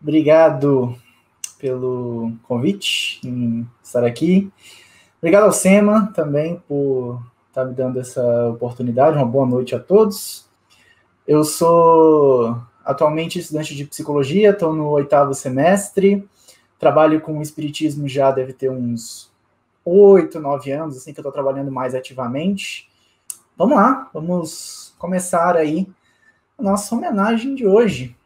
Obrigado pelo convite em estar aqui. Obrigado ao SEMA também por estar me dando essa oportunidade. Uma boa noite a todos. Eu sou atualmente estudante de psicologia, estou no 8º semestre, trabalho com o espiritismo já deve ter uns 8, 9 anos, assim que eu estou trabalhando mais ativamente. Vamos lá, vamos começar aí a nossa homenagem de hoje.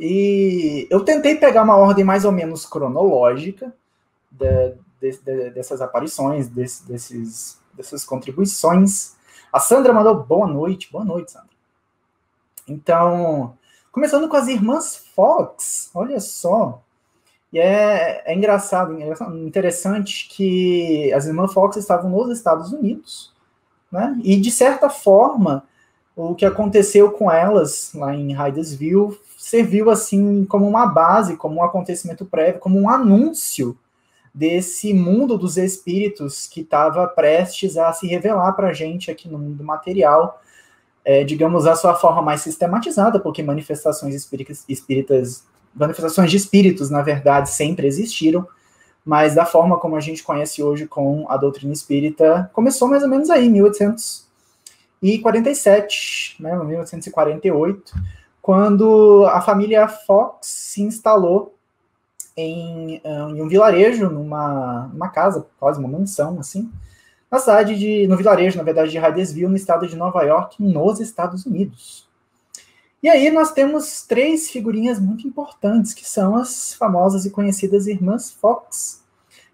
E eu tentei pegar uma ordem mais ou menos cronológica dessas aparições, dessas contribuições. A Sandra mandou boa noite, Sandra. Então, começando com as irmãs Fox, olha só. E é engraçado, interessante que as irmãs Fox estavam nos Estados Unidos, né? E de certa forma, o que aconteceu com elas lá em Hydesville serviu assim como uma base, como um acontecimento prévio, como um anúncio desse mundo dos espíritos que estava prestes a se revelar para a gente aqui no mundo material, digamos, a sua forma mais sistematizada, porque manifestações espíritas, manifestações de espíritos, na verdade, sempre existiram, mas da forma como a gente conhece hoje com a doutrina espírita, começou mais ou menos aí, 1847, né, 1848, quando a família Fox se instalou em um vilarejo, numa casa, quase uma mansão, assim, no vilarejo, na verdade, de Hydesville, no estado de Nova York, nos Estados Unidos. E aí nós temos 3 figurinhas muito importantes, que são as famosas e conhecidas irmãs Fox,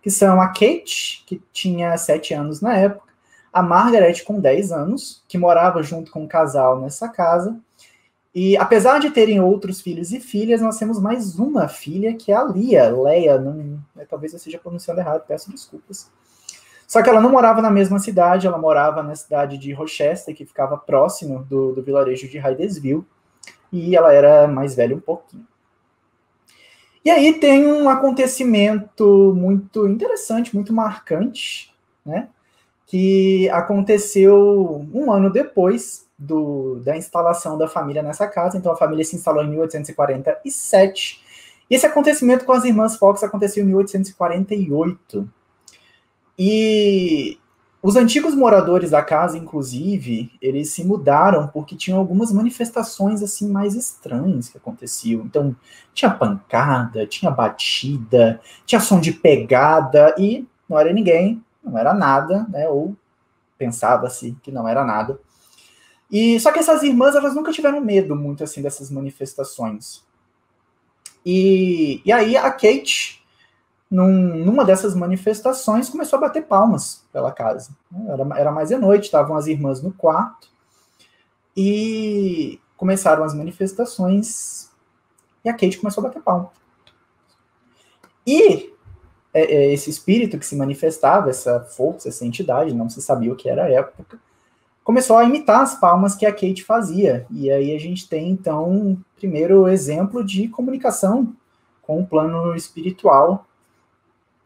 que são a Kate, que tinha 7 anos na época, a Margaret, com 10 anos, que morava junto com um casal nessa casa. E apesar de terem outros filhos e filhas, nós temos mais uma filha, que é a Leia, talvez eu esteja pronunciando errado, peço desculpas. Só que ela não morava na mesma cidade, ela morava na cidade de Rochester, que ficava próximo do vilarejo de Hydesville, e ela era mais velha um pouquinho. E aí tem um acontecimento muito interessante, muito marcante, né? Que aconteceu um ano depois da instalação da família nessa casa. Então a família se instalou em 1847. E esse acontecimento com as irmãs Fox aconteceu em 1848. E os antigos moradores da casa, inclusive, eles se mudaram porque tinham algumas manifestações assim mais estranhas que aconteciam. Então tinha pancada, tinha batida, tinha som de pegada e não era ninguém, não era nada, né? Ou pensava-se que não era nada. E só que essas irmãs, elas nunca tiveram medo muito assim dessas manifestações. E aí a Kate, numa dessas manifestações, começou a bater palmas pela casa. Era mais de noite, estavam as irmãs no quarto e começaram as manifestações e a Kate começou a bater palmas. E esse espírito que se manifestava, essa força, essa entidade, não se sabia o que era a época, começou a imitar as palmas que a Kate fazia. E aí a gente tem, então, um primeiro exemplo de comunicação com o plano espiritual,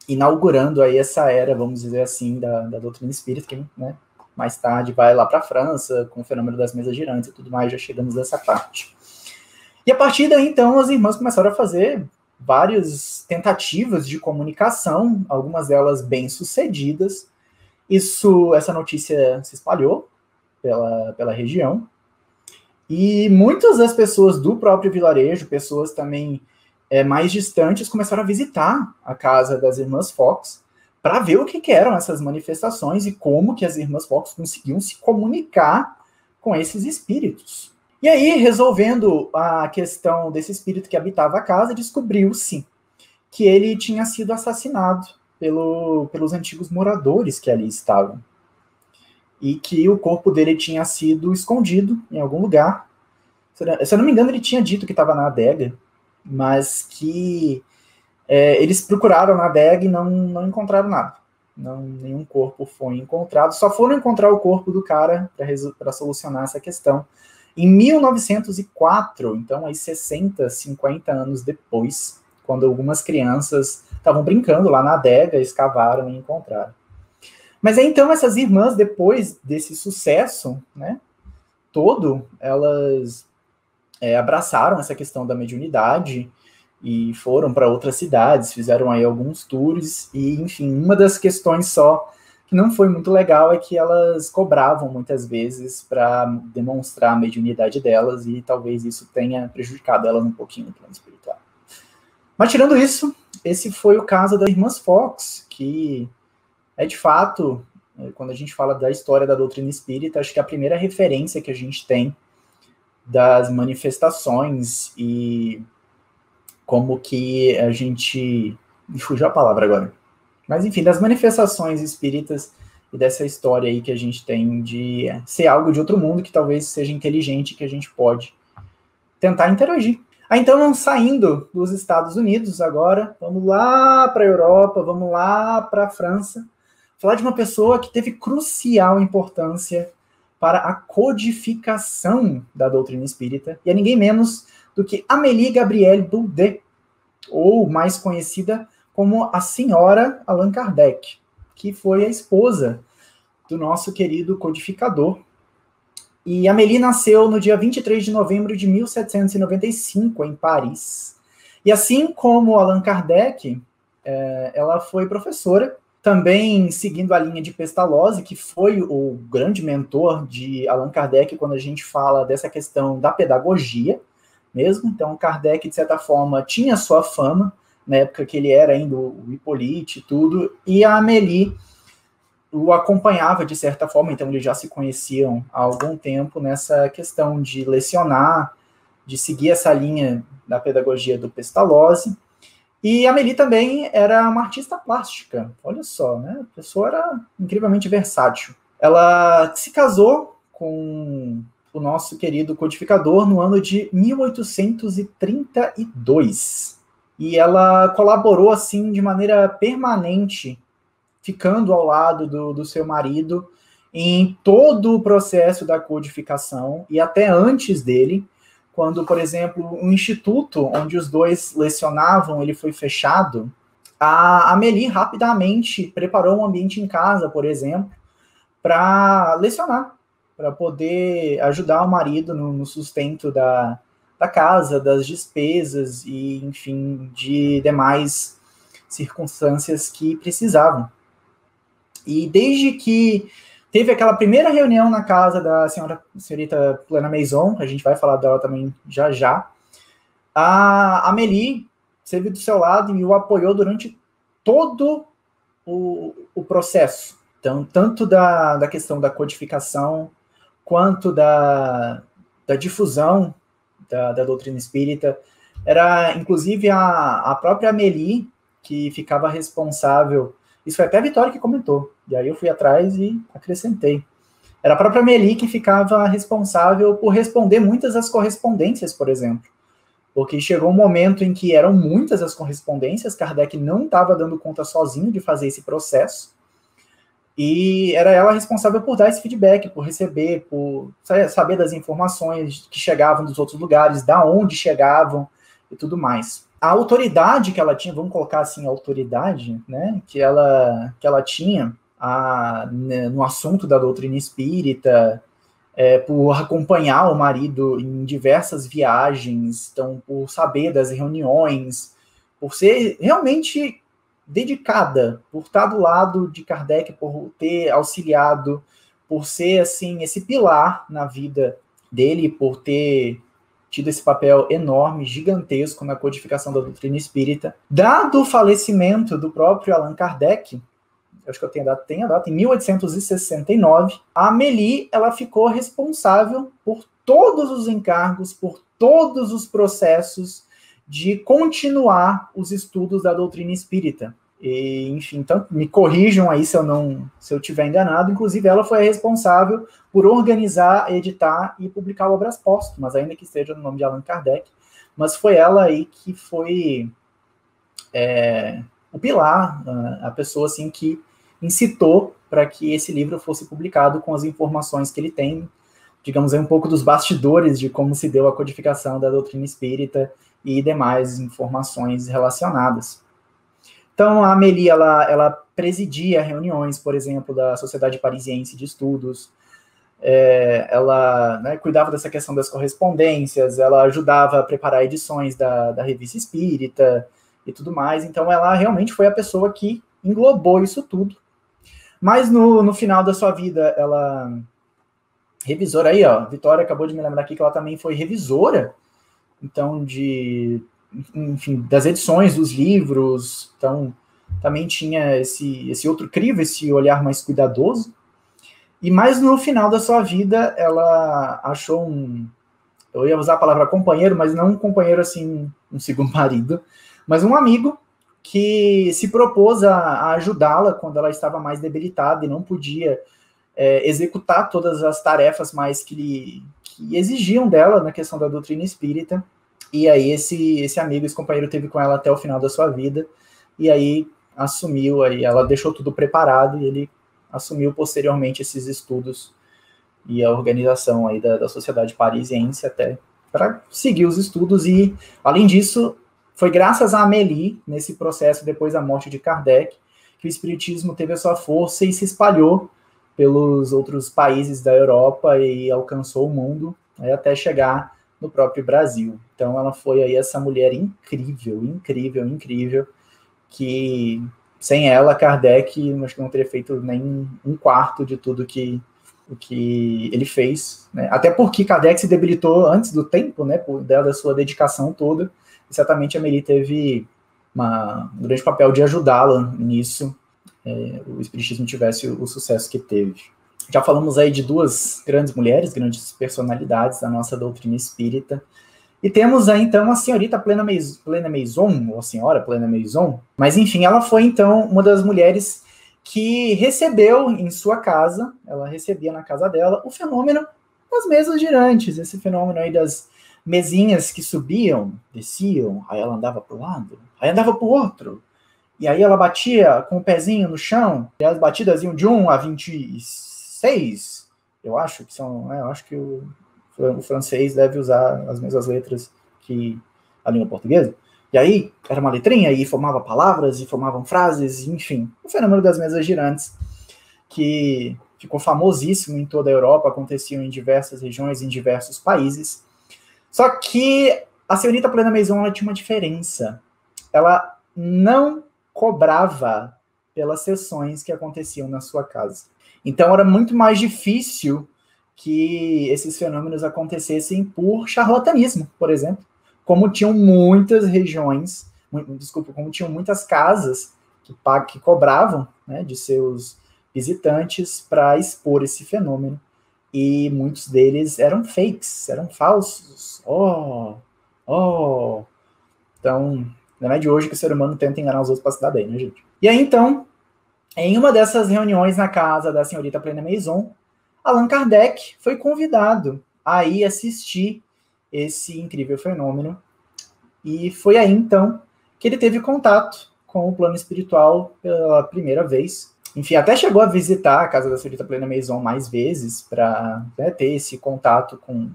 inaugurando aí essa era, vamos dizer assim, da doutrina espírita, que, né, mais tarde vai lá para a França, com o fenômeno das mesas girantes e tudo mais, já chegamos nessa parte. E a partir daí, então, as irmãs começaram a fazer várias tentativas de comunicação, algumas delas bem-sucedidas. Essa notícia se espalhou pela região, e muitas das pessoas do próprio vilarejo, pessoas também mais distantes, começaram a visitar a casa das irmãs Fox para ver o que eram essas manifestações e como que as irmãs Fox conseguiam se comunicar com esses espíritos. E aí, resolvendo a questão desse espírito que habitava a casa, descobriu-se que ele tinha sido assassinado pelos antigos moradores que ali estavam. E que o corpo dele tinha sido escondido em algum lugar. Se eu não me engano, ele tinha dito que estava na adega, mas que eles procuraram na adega e não encontraram nada. Nenhum corpo foi encontrado. Só foram encontrar o corpo do cara para solucionar essa questão em 1904, então aí 60, 50 anos depois, quando algumas crianças estavam brincando lá na adega, escavaram e encontraram. Mas aí, então, essas irmãs, depois desse sucesso, né, todo, elas abraçaram essa questão da mediunidade e foram para outras cidades, fizeram aí alguns tours, e, enfim, uma das questões só que não foi muito legal é que elas cobravam muitas vezes para demonstrar a mediunidade delas, e talvez isso tenha prejudicado elas um pouquinho no plano espiritual. Mas, tirando isso, esse foi o caso das Irmãs Fox, que é, de fato, quando a gente fala da história da doutrina espírita, acho que a primeira referência que a gente tem das manifestações e como que a gente... Me fugiu a palavra agora. Mas, enfim, das manifestações espíritas e dessa história aí que a gente tem de ser algo de outro mundo que talvez seja inteligente, que a gente pode tentar interagir. Então, saindo dos Estados Unidos agora, vamos lá para a Europa, vamos lá para a França, falar de uma pessoa que teve crucial importância para a codificação da doutrina espírita, e é ninguém menos do que Amélie Gabrielle Boudet, ou mais conhecida como a senhora Allan Kardec, que foi a esposa do nosso querido codificador. E Amélie nasceu no dia 23 de novembro de 1795, em Paris. E assim como Allan Kardec, ela foi professora, também seguindo a linha de Pestalozzi, que foi o grande mentor de Allan Kardec quando a gente fala dessa questão da pedagogia mesmo. Então, Kardec, de certa forma, tinha sua fama, na época que ele era ainda o Hippolyte e tudo, e a Amélie o acompanhava de certa forma, então eles já se conheciam há algum tempo nessa questão de lecionar, de seguir essa linha da pedagogia do Pestalozzi. E a Amélie também era uma artista plástica, olha só, né? A pessoa era incrivelmente versátil. Ela se casou com o nosso querido codificador no ano de 1832. E ela colaborou, assim, de maneira permanente, ficando ao lado do seu marido em todo o processo da codificação, e até antes dele, quando, por exemplo, um instituto onde os dois lecionavam, ele foi fechado, a Amélie rapidamente preparou um ambiente em casa, por exemplo, para lecionar, para poder ajudar o marido no sustento da casa, das despesas e, enfim, de demais circunstâncias que precisavam. E desde que teve aquela primeira reunião na casa da senhorita Plana Maison, a gente vai falar dela também já já, a Amélie esteve do seu lado e o apoiou durante todo o processo. Então, tanto da questão da codificação, quanto da difusão da doutrina espírita. Era, inclusive, a própria Amélie que ficava responsável. Isso foi até a Vitória que comentou, e aí eu fui atrás e acrescentei. Era a própria Amélie que ficava responsável por responder muitas das correspondências, por exemplo. Porque chegou um momento em que eram muitas as correspondências, Kardec não estava dando conta sozinho de fazer esse processo, e era ela responsável por dar esse feedback, por receber, por saber das informações que chegavam dos outros lugares, da onde chegavam e tudo mais. A autoridade que ela tinha, vamos colocar assim, a autoridade, né, que ela tinha no assunto da doutrina espírita, por acompanhar o marido em diversas viagens, então, por saber das reuniões, por ser realmente dedicada, por estar do lado de Kardec, por ter auxiliado, por ser, assim, esse pilar na vida dele, por ter tido esse papel enorme, gigantesco na codificação da doutrina espírita. Dado o falecimento do próprio Allan Kardec, acho que eu tenho a data, em 1869, a Amélie, ela ficou responsável por todos os encargos, por todos os processos de continuar os estudos da doutrina espírita. E, enfim, então, me corrijam aí se eu estiver enganado. Inclusive, ela foi a responsável por organizar, editar e publicar obras póstumas, ainda que esteja no nome de Allan Kardec, mas foi ela aí que foi o pilar, a pessoa assim que incitou para que esse livro fosse publicado com as informações que ele tem, digamos aí, um pouco dos bastidores de como se deu a codificação da doutrina espírita e demais informações relacionadas. Então, a Amélie, ela presidia reuniões, por exemplo, da Sociedade Parisiense de Estudos, ela, né, cuidava dessa questão das correspondências, ela ajudava a preparar edições da Revista Espírita e tudo mais. Então, ela realmente foi a pessoa que englobou isso tudo. Mas no final da sua vida, ela... Revisora aí, ó, Vitória acabou de me lembrar aqui que ela também foi revisora, então, enfim, das edições dos livros, então, também tinha esse outro crivo, esse olhar mais cuidadoso. E mais no final da sua vida, ela achou eu ia usar a palavra companheiro, mas não um companheiro assim, um segundo marido, mas um amigo que se propôs a ajudá-la quando ela estava mais debilitada e não podia executar todas as tarefas mais que exigiam dela na questão da doutrina espírita. E aí esse amigo, esse companheiro teve com ela até o final da sua vida, e aí assumiu, aí ela deixou tudo preparado, e ele assumiu posteriormente esses estudos e a organização aí da Sociedade Parisiense até para seguir os estudos. E, além disso, foi graças a Amélie, nesse processo, depois da morte de Kardec, que o Espiritismo teve a sua força e se espalhou pelos outros países da Europa e alcançou o mundo, aí, até chegar no próprio Brasil. Então, ela foi aí essa mulher incrível, incrível, incrível, que sem ela, Kardec, acho que não teria feito nem um quarto de tudo que ele fez, né? Até porque Kardec se debilitou antes do tempo, né, por da sua dedicação toda, e certamente a Amélie teve um grande papel de ajudá-la nisso, o Espiritismo tivesse o sucesso que teve. Já falamos aí de duas grandes mulheres, grandes personalidades da nossa doutrina espírita, e temos aí, então, a senhorita Plena Maison, ou a senhora Plena Maison, mas, enfim, ela foi, então, uma das mulheres que recebeu em sua casa, ela recebia na casa dela, o fenômeno das mesas girantes, esse fenômeno aí das mesinhas que subiam, desciam, aí ela andava para um lado, aí andava para o outro, e aí ela batia com o pezinho no chão, e as batidas iam de 1 a 26, eu acho que são, eu acho que o francês deve usar as mesmas letras que a língua portuguesa. E aí, era uma letrinha, e formava palavras, e formavam frases, enfim. O fenômeno das mesas girantes, que ficou famosíssimo em toda a Europa, aconteciam em diversas regiões, em diversos países. Só que a senhorita Plena Maison, ela tinha uma diferença. Ela não cobrava pelas sessões que aconteciam na sua casa. Então, era muito mais difícil que esses fenômenos acontecessem por charlatanismo, por exemplo, como tinham muitas regiões, como tinham muitas casas que cobravam, né, de seus visitantes para expor esse fenômeno, e muitos deles eram fakes, eram falsos. Então, não é de hoje que o ser humano tenta enganar os outros para se dar bem, né, gente? E aí, então, em uma dessas reuniões na casa da senhorita Plena Maison, Allan Kardec foi convidado a ir assistir esse incrível fenômeno, e foi aí, então, que ele teve contato com o plano espiritual pela primeira vez. Enfim, até chegou a visitar a casa da senhorita Plena Maison mais vezes para, né, ter esse contato com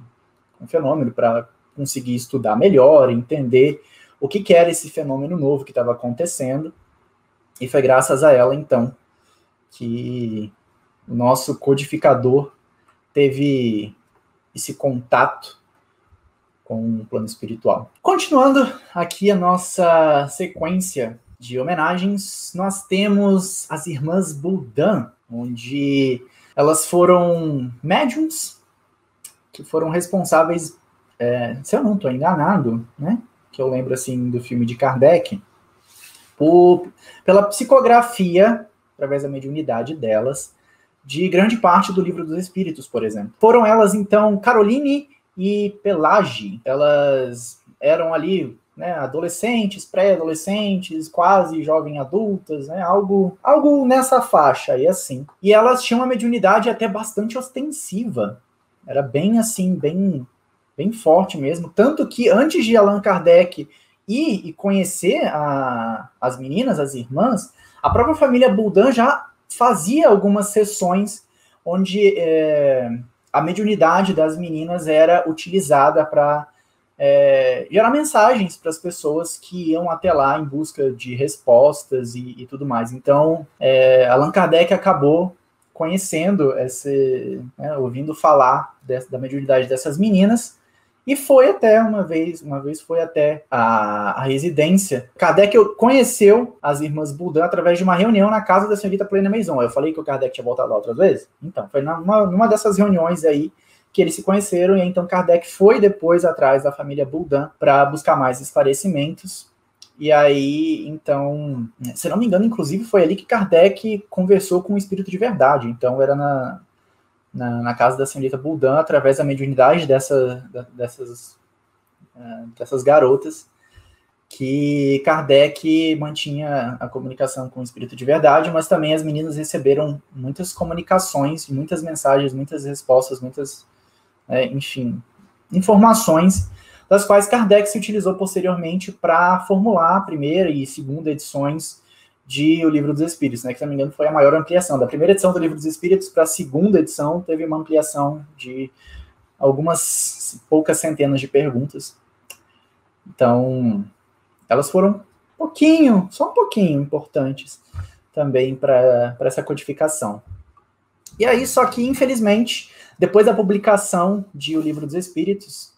o fenômeno, para conseguir estudar melhor, entender o que era esse fenômeno novo que estava acontecendo. E foi graças a ela, então, que o nosso codificador teve esse contato com o plano espiritual. Continuando aqui a nossa sequência de homenagens, nós temos as Irmãs Boudin, onde elas foram médiums que foram responsáveis, se eu não estou enganado, né, que eu lembro assim do filme de Kardec, pela psicografia, através da mediunidade delas, de grande parte do Livro dos Espíritos, por exemplo. Foram elas, então, Caroline e Pelage. Elas eram ali, né, adolescentes, pré-adolescentes, quase jovem adultas, né, algo nessa faixa aí, assim. E elas tinham uma mediunidade até bastante ostensiva. Era bem assim, bem forte mesmo. Tanto que antes de Allan Kardec ir e conhecer as meninas, as irmãs, a própria família Boudin já fazia algumas sessões onde a mediunidade das meninas era utilizada para gerar mensagens para as pessoas que iam até lá em busca de respostas e tudo mais. Então, Allan Kardec acabou conhecendo, ouvindo falar da mediunidade dessas meninas, e foi até uma vez foi até a residência. Kardec conheceu as irmãs Boudin através de uma reunião na casa da senhorita Plena Maison. Eu falei que o Kardec tinha voltado lá outras vezes? Então, foi numa dessas reuniões aí que eles se conheceram, e então Kardec foi depois atrás da família Boudin para buscar mais esclarecimentos. E aí, então, se não me engano, inclusive, foi ali que Kardec conversou com o espírito de verdade. Então, era na casa da senhorita Boudin, através da mediunidade dessas garotas, que Kardec mantinha a comunicação com o espírito de verdade, mas também as meninas receberam muitas comunicações, muitas mensagens, muitas respostas, enfim, informações, das quais Kardec se utilizou posteriormente para formular a primeira e segunda edições de O Livro dos Espíritos, né, que, se não me engano, foi a maior ampliação. Da primeira edição do Livro dos Espíritos para a segunda edição, teve uma ampliação de algumas poucas centenas de perguntas. Então, elas foram só um pouquinho importantes também para essa codificação. E aí, só que, infelizmente, depois da publicação de O Livro dos Espíritos,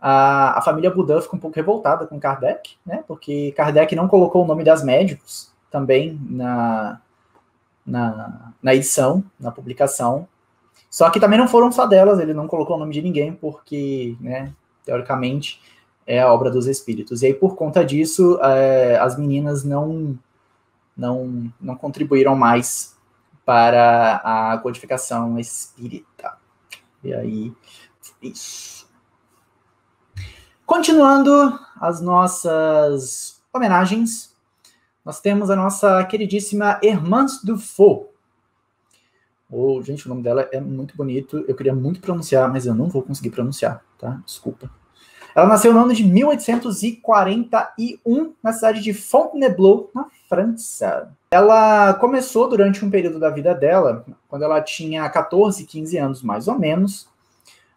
a família Boudin ficou um pouco revoltada com Kardec, né, porque Kardec não colocou o nome das médicos também na edição, na publicação. Só que também não foram só delas, ele não colocou o nome de ninguém, porque, né, teoricamente, é a obra dos espíritos. E aí, por conta disso, as meninas não contribuíram mais para a codificação espírita. E aí, isso. Continuando as nossas homenagens, nós temos a nossa queridíssima Hermance Dufault. Gente, o nome dela é muito bonito, eu queria muito pronunciar, mas eu não vou conseguir pronunciar, tá? Desculpa. Ela nasceu no ano de 1841, na cidade de Fontainebleau, na França. Ela começou durante um período da vida dela, quando ela tinha 14, 15 anos, mais ou menos,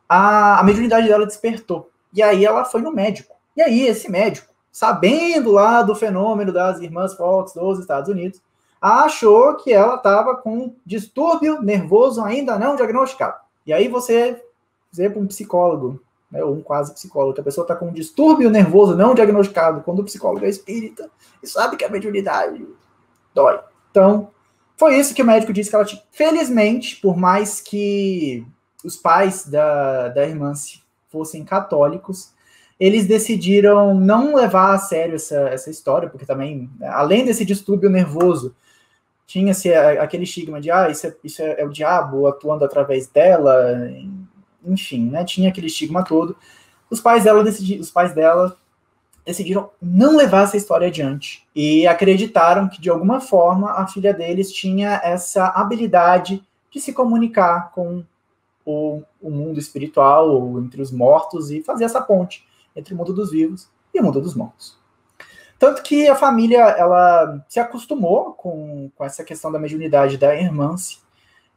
a mediunidade dela despertou. E aí ela foi no médico. E aí esse médico, sabendo lá do fenômeno das irmãs Fox dos Estados Unidos, achou que ela estava com distúrbio nervoso ainda não diagnosticado. E aí você dizer para um psicólogo, né, ou um quase psicólogo, que a pessoa está com um distúrbio nervoso não diagnosticado, quando o psicólogo é espírita e sabe que a mediunidade dói. Então, foi isso que o médico disse que ela tinha. Felizmente, por mais que os pais da Hermance fossem católicos, eles decidiram não levar a sério essa história, porque também, além desse distúrbio nervoso, tinha-se aquele estigma de, isso é o diabo atuando através dela, enfim, né, tinha aquele estigma todo. Os pais dela decidiram não levar essa história adiante, e acreditaram que, de alguma forma, a filha deles tinha essa habilidade de se comunicar com o mundo espiritual, ou entre os mortos, e fazer essa ponte entre o mundo dos vivos e o mundo dos mortos. Tanto que a família, ela se acostumou com essa questão da mediunidade da Hermance,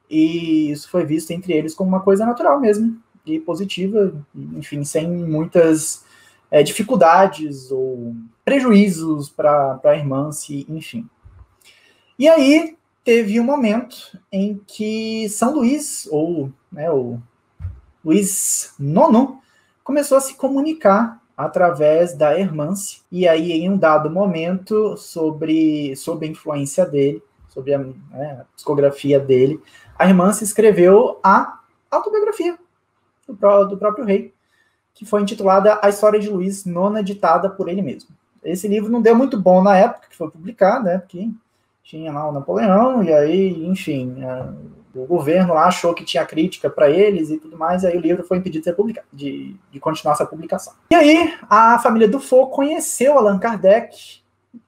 e isso foi visto entre eles como uma coisa natural mesmo, e positiva, enfim, sem muitas dificuldades ou prejuízos para a Hermance, enfim. E aí teve um momento em que São Luís, ou o Luís IX, começou a se comunicar através da Hermance, e aí em um dado momento, sob a influência dele, sobre a psicografia dele, a Hermance escreveu a autobiografia do próprio rei, que foi intitulada A História de Luís IX, ditada por ele mesmo. Esse livro não deu muito bom na época que foi publicado, né, porque tinha lá o Napoleão, e aí, enfim, o governo lá achou que tinha crítica para eles e tudo mais, e aí o livro foi impedido de ser publicado, de continuar essa publicação. E aí, a família Dufault conheceu Allan Kardec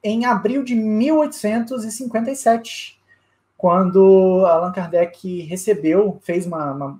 em abril de 1857, quando Allan Kardec fez uma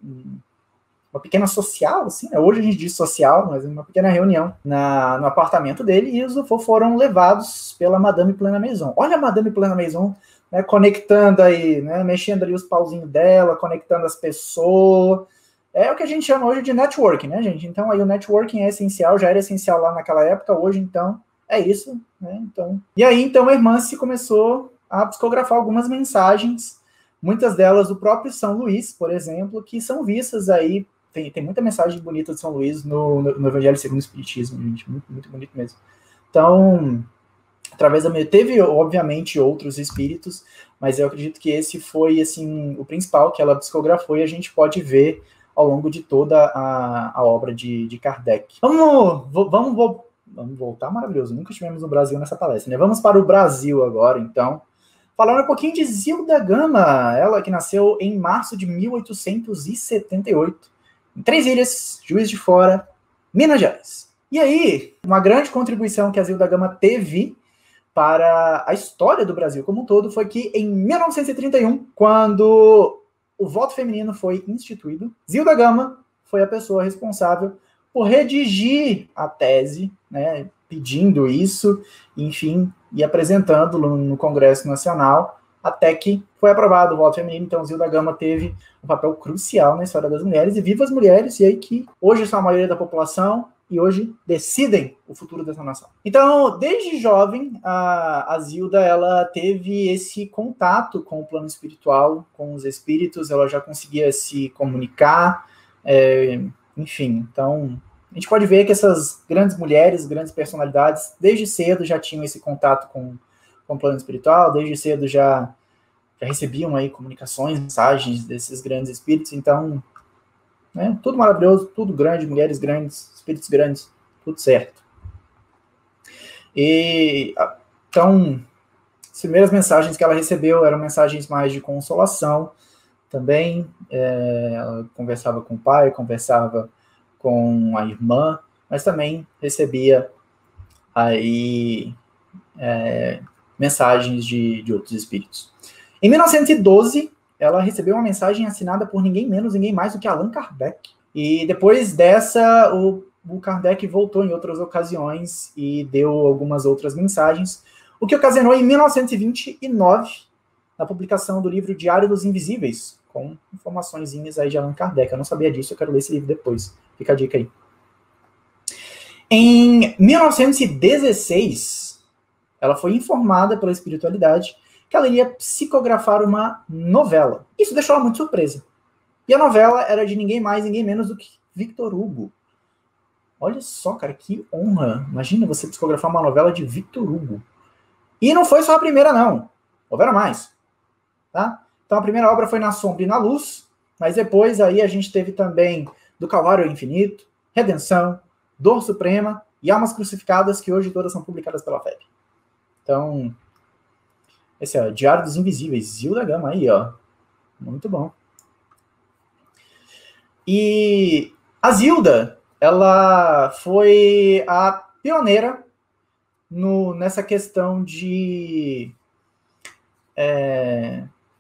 pequena social, assim, né? Hoje a gente diz social, mas uma pequena reunião no apartamento dele, e os Dufault foram levados pela Madame Plena Maison. Olha a Madame Plena Maison, né, conectando aí, né, mexendo ali os pauzinhos dela, conectando as pessoas. É o que a gente chama hoje de networking, né, gente? Então aí o networking é essencial, já era essencial lá naquela época, hoje então é isso, né? Então, e aí então a Hermance começou a psicografar algumas mensagens muitas delas do próprio São Luís, por exemplo, que são vistas aí, tem muita mensagem bonita de São Luís no Evangelho segundo o Espiritismo, gente, muito, muito bonito mesmo. Então, através da teve, obviamente, outros espíritos, mas eu acredito que esse foi, assim, o principal que ela psicografou, e a gente pode ver ao longo de toda a obra de Kardec. Vamos voltar, maravilhoso, nunca estivemos no Brasil nessa palestra, né? Vamos para o Brasil agora, então. Falando um pouquinho de Zilda Gama, ela que nasceu em março de 1878, em Três Ilhas, Juiz de Fora, Minas Gerais. E aí, uma grande contribuição que a Zilda Gama teve para a história do Brasil como um todo foi que, em 1931, quando o voto feminino foi instituído, Zilda Gama foi a pessoa responsável por redigir a tese, né, pedindo isso, enfim, e apresentando no Congresso Nacional, até que foi aprovado o voto feminino. Então, Zilda Gama teve um papel crucial na história das mulheres, e viva as mulheres, e aí que hoje são a maioria da população, e hoje decidem o futuro dessa nação. Então, desde jovem, a Zilda, ela teve esse contato com o plano espiritual, com os espíritos, ela já conseguia se comunicar, enfim, então a gente pode ver que essas grandes mulheres, grandes personalidades, desde cedo já tinham esse contato com o plano espiritual, desde cedo já recebiam aí comunicações, mensagens desses grandes espíritos, então, né, tudo maravilhoso, tudo grande, mulheres grandes, espíritos grandes, tudo certo. E, então, as primeiras mensagens que ela recebeu eram mensagens mais de consolação também, ela conversava com o pai, conversava com a irmã, mas também recebia aí mensagens de outros espíritos. Em 1912, ela recebeu uma mensagem assinada por ninguém menos, ninguém mais do que Allan Kardec. E depois dessa, o Kardec voltou em outras ocasiões e deu algumas outras mensagens, o que ocasionou em 1929 a publicação do livro Diário dos Invisíveis, com informaçõezinhas aí de Allan Kardec. Eu não sabia disso, eu quero ler esse livro depois. Fica a dica aí. Em 1916, ela foi informada pela espiritualidade que ela iria psicografar uma novela. Isso deixou ela muito surpresa. E a novela era de ninguém mais, ninguém menos do que Victor Hugo. Olha só, cara, que honra. Imagina você psicografar uma novela de Victor Hugo. E não foi só a primeira, não. Houveram mais. Tá? Então a primeira obra foi Na Sombra e na Luz, mas depois aí a gente teve também Do Calvário ao Infinito, Redenção, Dor Suprema e Almas Crucificadas, que hoje todas são publicadas pela FEB. Então, esse é o Diário dos Invisíveis, Zilda Gama aí, ó. Muito bom. E a Zilda, ela foi a pioneira nessa questão de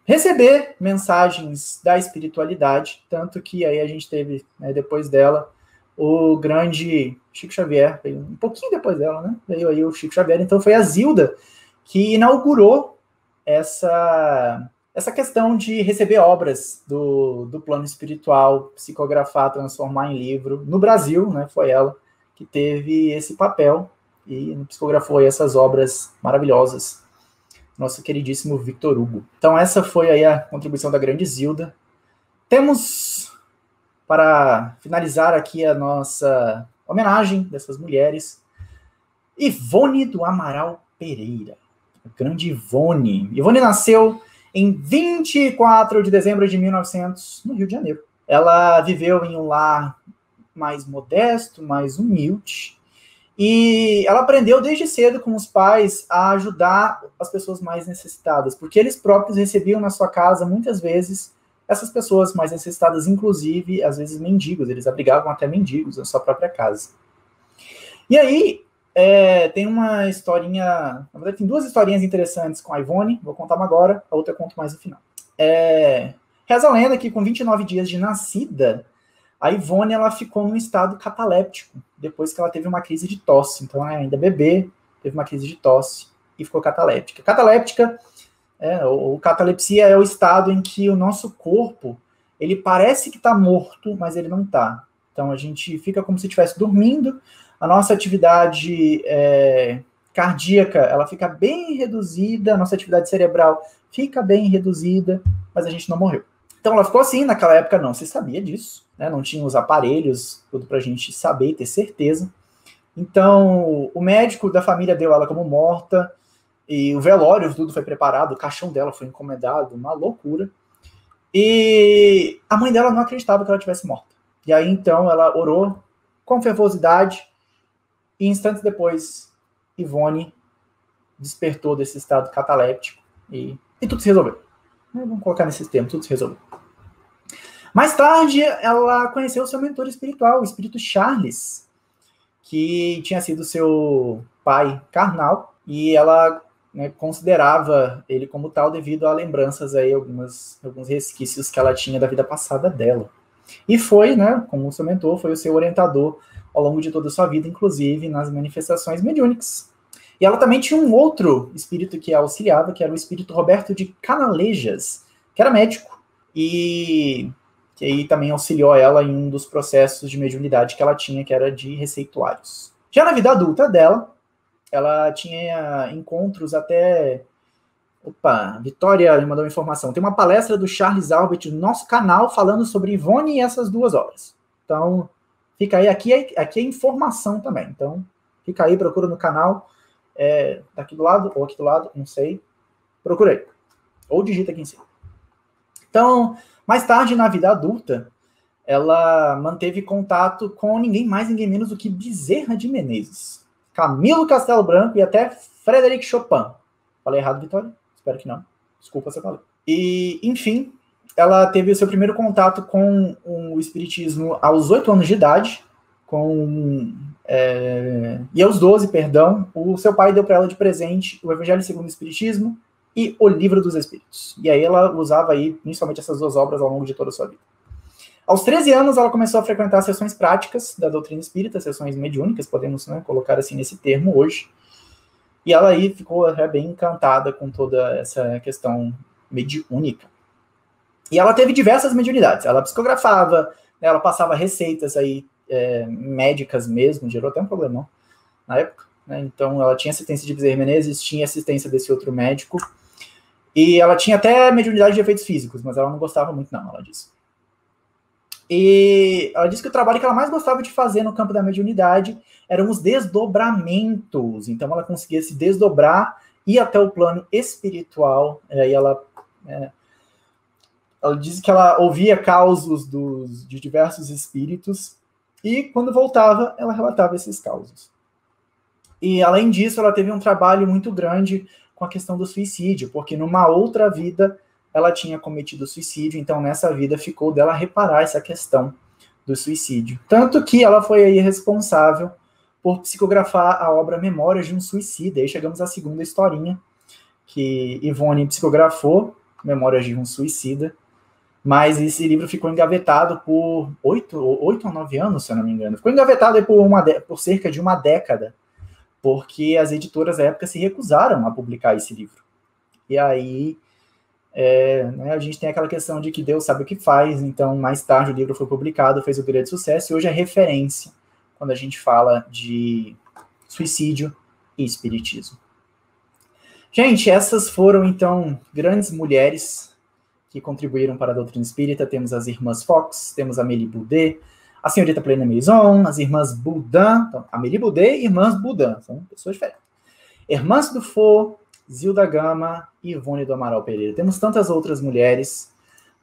receber mensagens da espiritualidade, tanto que aí a gente teve, né, depois dela, o grande Chico Xavier, veio um pouquinho depois dela, né? Veio aí o Chico Xavier, então foi a Zilda que inaugurou essa questão de receber obras do plano espiritual, psicografar, transformar em livro. No Brasil, né, foi ela que teve esse papel e psicografou aí essas obras maravilhosas. Nosso queridíssimo Victor Hugo. Então essa foi aí a contribuição da grande Zilda. Temos, para finalizar aqui a nossa homenagem dessas mulheres, Ivone do Amaral Pereira. A grande Ivone. Ivone nasceu em 24 de dezembro de 1900, no Rio de Janeiro. Ela viveu em um lar mais modesto, mais humilde, e ela aprendeu desde cedo com os pais a ajudar as pessoas mais necessitadas, porque eles próprios recebiam na sua casa, muitas vezes, essas pessoas mais necessitadas, inclusive, às vezes, mendigos. Eles abrigavam até mendigos na sua própria casa. E aí, tem uma historinha, na verdade, tem duas historinhas interessantes com a Ivone, vou contar uma agora, a outra eu conto mais no final. Reza a lenda que com 29 dias de nascida, a Ivone, ela ficou num estado cataléptico, depois que ela teve uma crise de tosse. Então, ainda bebê, teve uma crise de tosse e ficou cataléptica. Cataléptica, ou catalepsia, é o estado em que o nosso corpo, ele parece que está morto, mas ele não está. Então, a gente fica como se estivesse dormindo, a nossa atividade cardíaca, ela fica bem reduzida, a nossa atividade cerebral fica bem reduzida, mas a gente não morreu. Então ela ficou assim, naquela época não se sabia disso, né? Não tinha os aparelhos, tudo pra gente saber e ter certeza. Então o médico da família deu ela como morta, e o velório, tudo foi preparado, o caixão dela foi encomendado, uma loucura. E a mãe dela não acreditava que ela tivesse morta. E aí então ela orou com fervorosidade, e instantes depois Ivone despertou desse estado cataléptico e tudo se resolveu. Vamos colocar nesses termos, tudo se resolveu. Mais tarde, ela conheceu o seu mentor espiritual, o espírito Charles, que tinha sido seu pai carnal, e ela, né, considerava ele como tal devido a lembranças aí, alguns resquícios que ela tinha da vida passada dela. E foi, né, como o seu mentor, foi o seu orientador ao longo de toda a sua vida, inclusive nas manifestações mediúnicas. E ela também tinha um outro espírito que a auxiliava, que era o espírito Roberto de Canalejas, que era médico, e que aí também auxiliou ela em um dos processos de mediunidade que ela tinha, que era de receituários. Já na vida adulta dela, ela tinha encontros até... Opa, Vitória me mandou uma informação. Tem uma palestra do Charles Albert no nosso canal falando sobre Ivone e essas duas obras. Então, fica aí, aqui é informação também. Então, fica aí, procura no canal, daqui do lado, ou aqui do lado, não sei. Procura aí. Ou digita aqui em cima. Então, mais tarde, na vida adulta, ela manteve contato com ninguém mais, ninguém menos do que Bezerra de Menezes, Camilo Castelo Branco e até Frederic Chopin. Falei errado, Vitória? Espero que não. Desculpa se eu falei. E, enfim, ela teve o seu primeiro contato com o espiritismo aos 8 anos de idade, e aos 12, perdão, o seu pai deu para ela de presente o Evangelho segundo o Espiritismo e o Livro dos Espíritos. E aí ela usava aí, principalmente essas duas obras ao longo de toda a sua vida. Aos 13 anos, ela começou a frequentar sessões práticas da doutrina espírita, sessões mediúnicas, podemos, né, colocar assim nesse termo hoje. E ela aí ficou bem encantada com toda essa questão mediúnica. E ela teve diversas mediunidades. Ela psicografava, ela passava receitas aí, médicas mesmo, gerou até um problemão na época, né? Então ela tinha assistência de Bezerra Menezes, tinha assistência desse outro médico, e ela tinha até mediunidade de efeitos físicos, mas ela não gostava muito não, ela disse. E ela disse que o trabalho que ela mais gostava de fazer no campo da mediunidade eram os desdobramentos. Então ela conseguia se desdobrar, ir até o plano espiritual, e ela disse que ela ouvia causos de diversos espíritos, e quando voltava, ela relatava esses causos. E, além disso, ela teve um trabalho muito grande com a questão do suicídio, porque numa outra vida ela tinha cometido suicídio, então nessa vida ficou dela reparar essa questão do suicídio. Tanto que ela foi aí responsável por psicografar a obra Memórias de um Suicida. Aí chegamos à segunda historinha, que Ivone psicografou, Memórias de um Suicida, mas esse livro ficou engavetado por 8 ou 9 anos, se eu não me engano. Ficou engavetado por cerca de uma década, porque as editoras da época se recusaram a publicar esse livro. E aí, né, a gente tem aquela questão de que Deus sabe o que faz, então mais tarde o livro foi publicado, fez um grande sucesso, e hoje é referência quando a gente fala de suicídio e espiritismo. Gente, essas foram, então, grandes mulheres que contribuíram para a doutrina espírita. Temos as irmãs Fox, temos a Amélie Boudet, a senhorita Plena Maison, as irmãs Boudin, então, Amélie Boudet e irmãs Boudin, são pessoas diferentes. Irmãs Dufour, Zilda Gama e Ivone do Amaral Pereira. Temos tantas outras mulheres,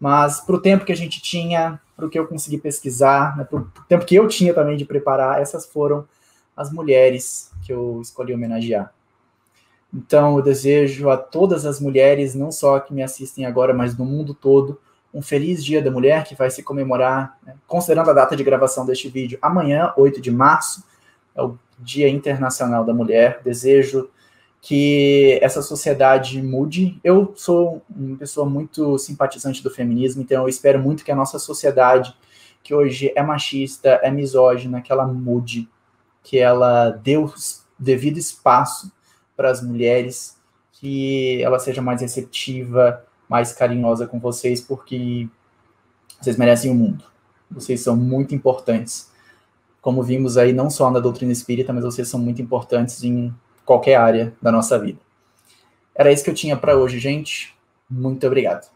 mas para o tempo que a gente tinha, para o que eu consegui pesquisar, né, para o tempo que eu tinha também de preparar, essas foram as mulheres que eu escolhi homenagear. Então, eu desejo a todas as mulheres, não só que me assistem agora, mas no mundo todo, um feliz Dia da Mulher, que vai se comemorar, né, considerando a data de gravação deste vídeo, amanhã, 8 de março, é o Dia Internacional da Mulher. Desejo que essa sociedade mude. Eu sou uma pessoa muito simpatizante do feminismo, então eu espero muito que a nossa sociedade, que hoje é machista, é misógina, que ela mude, que ela dê o devido espaço para as mulheres, que ela seja mais receptiva, mais carinhosa com vocês, porque vocês merecem o mundo. Vocês são muito importantes. Como vimos aí, não só na doutrina espírita, mas vocês são muito importantes em qualquer área da nossa vida. Era isso que eu tinha para hoje, gente. Muito obrigado.